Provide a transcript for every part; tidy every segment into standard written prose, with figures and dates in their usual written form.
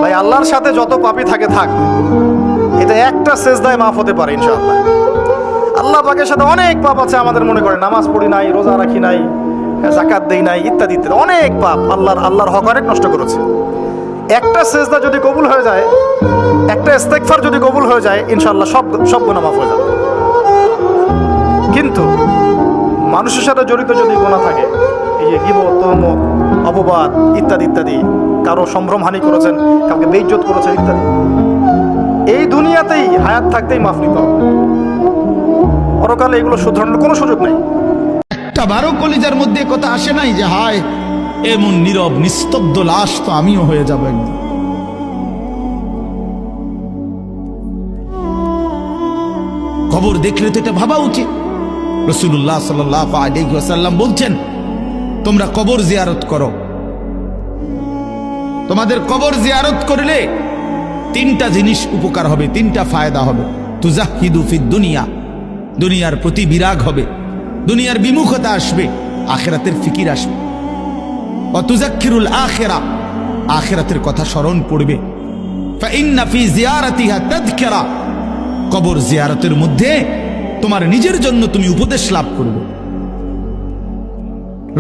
ভাই আল্লাহর সাথে যত পাপী থাকে থাক, এটা একটা সেজদায় মাফ হতে পারে ইনশাআল্লাহ। আল্লাহ পাকের সাথে অনেক পাপ আছে আমাদের, মনে করে নামাজ পড়ি নাই, রোজা রাখি নাই, যাকাত দেই নাই, ইত্যাদি ইত্যাদি অনেক পাপ, আল্লাহর হক অনেক নষ্ট করেছে। একটা সেজদা যদি কবুল হয়ে যায়, একটা ইস্তেগফার যদি কবুল হয়ে যায়, ইনশাআল্লাহ সব গুনাহ মাফ হয়ে যাবে। কিন্তু মানুষের সাথে জড়িত যদি গুনাহ থাকে, এই যে গীবত, তুহমত, অপবাদ ইত্যাদি ইত্যাদি, কারো সম্ভ্রমহানি করেছেন, কাউকে বেইজ্জত করেছেন ইত্যাদি, এই দুনিয়াতেই হায়াত থাকতেই মাফ নিতে হবে। পরকালে এগুলো শুধরানোর কোনো সুযোগ নেই। একটা বারো কলিজার মধ্যে কথা আসে নাই যে হায় এমন নীরব নিস্তব্ধ লাশ তো আমিও হয়ে যাব একদিন। কবর দেখলে তো এটা ভাবা উচিত। রাসূলুল্লাহ সাল্লাল্লাহু আলাইহি ওয়াসাল্লাম বলছেন, তোমরা কবর জিয়ারত করো। তোমাদের কবর জিয়ারত করলে তিনটা জিনিস উপকার হবে, তিনটা ফায়দা হবে। তুজাহিদু ফিদ দুনিয়া, দুনিয়ার প্রতি বিরাগ হবে, দুনিয়ার বিমুখতা আসবে, আখিরাতের ফিকির আসবে। ওয়া তুযাক্কিরুল আখিরা, আখিরাতের কথা স্মরণ পড়বে। ফাইন্না ফি জিয়ারাতিহা তাযকিরা, কবর জিয়ারতের মধ্যে তোমার নিজের জন্য তুমি উপদেশ লাভ করবে।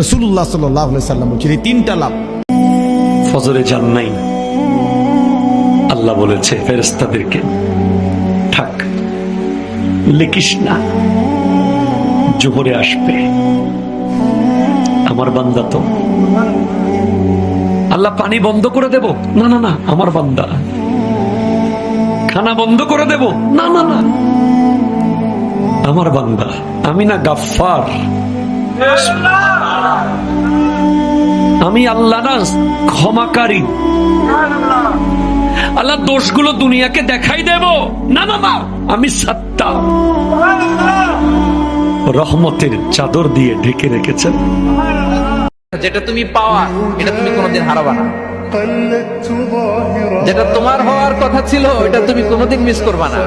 রাসূলুল্লাহ সাল্লাল্লাহু আলাইহি ওয়াসাল্লাম বলেছেন এই তিনটা লাভ। ফজরে যান নাই, আল্লাহ বলেছে ফেরেশতাদেরকে থাক, লিখিস না, জোহরে আসবে। আমার বান্দা তো, আল্লাহ পানি বন্ধ করে দেব, না না না, আমার বান্দা। খানা বন্ধ করে দেব, না না না, আমার বান্দা। আমি না গাফফার, আমি আল্লাহ না ক্ষমাকারী। আল্লাহ দোষগুলো দুনিয়াকে দেখাই দেব, না না না, আমি সত্তা। রহমতের চাদর দিয়ে ঢেকে রেখেছেন। যেটা তুমি পাওয়া, এটা তুমি কোনোদিন হারাবা না। যেটা তোমার হওয়ার কথা ছিল, এটা তুমি কোনোদিন মিস করবা না।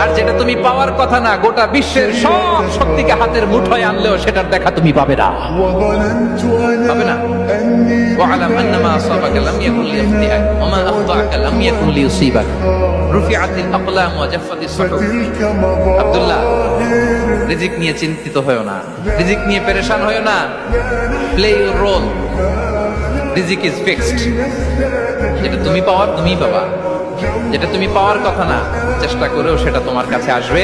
আর যেটা তুমি পাওয়ার কথা না, গোটা বিশ্বের সব শক্তিকে হাতের মুঠোয় আনলেও সেটার দেখা তুমি পাবে না, পাবে না। ওয়া'লাম আন্নামা আসাবাকা লাম ইয়াকুন লিয়াখতিআক ওয়া মা আখতাআকা লাম ইয়াকুন লিয়ুসিবাক রুফিআতিল আকলাম ওয়া জাফফাতিস সুহুফ। আব্দুল্লাহ, রিজিক নিয়ে চিন্তিত হয়ো না, রিজিক নিয়ে পেরেশান হয়ো না। প্লে ইউর রোল, রিজিক ইজ ফিক্সড। যেটা তুমি পাওয়ার তুমিই পাবা, যেটা তুমি পাওয়ার কথা না, চেষ্টা করেও সেটা তোমার কাছে আসবে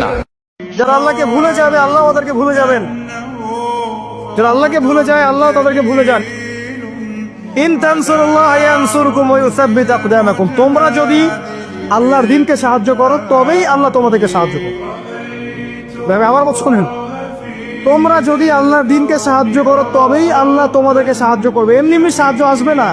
না। যারা আল্লাহকে ভুলে যাবে, আল্লাহ ওদেরকে ভুলে যাবেন। যারা আল্লাহকে ভুলে যায়, আল্লাহ তাদেরকে ভুলে যান। ইন তানসুরুল্লাহ ইয়ানসুরকুম ওয়া ইউসাব্বিত আকদামাকুম, তোমরা যদি আল্লাহর দ্বীনকে সাহায্য করো তবেই আল্লাহ তোমাদেরকে সাহায্য করবে। ভাই আমার কথা শুনেন, তোমরা যদি আল্লাহর দ্বীনকে সাহায্য করো তবেই আল্লাহ তোমাদেরকে সাহায্য করবে, এমনি সাহায্য আসবে না।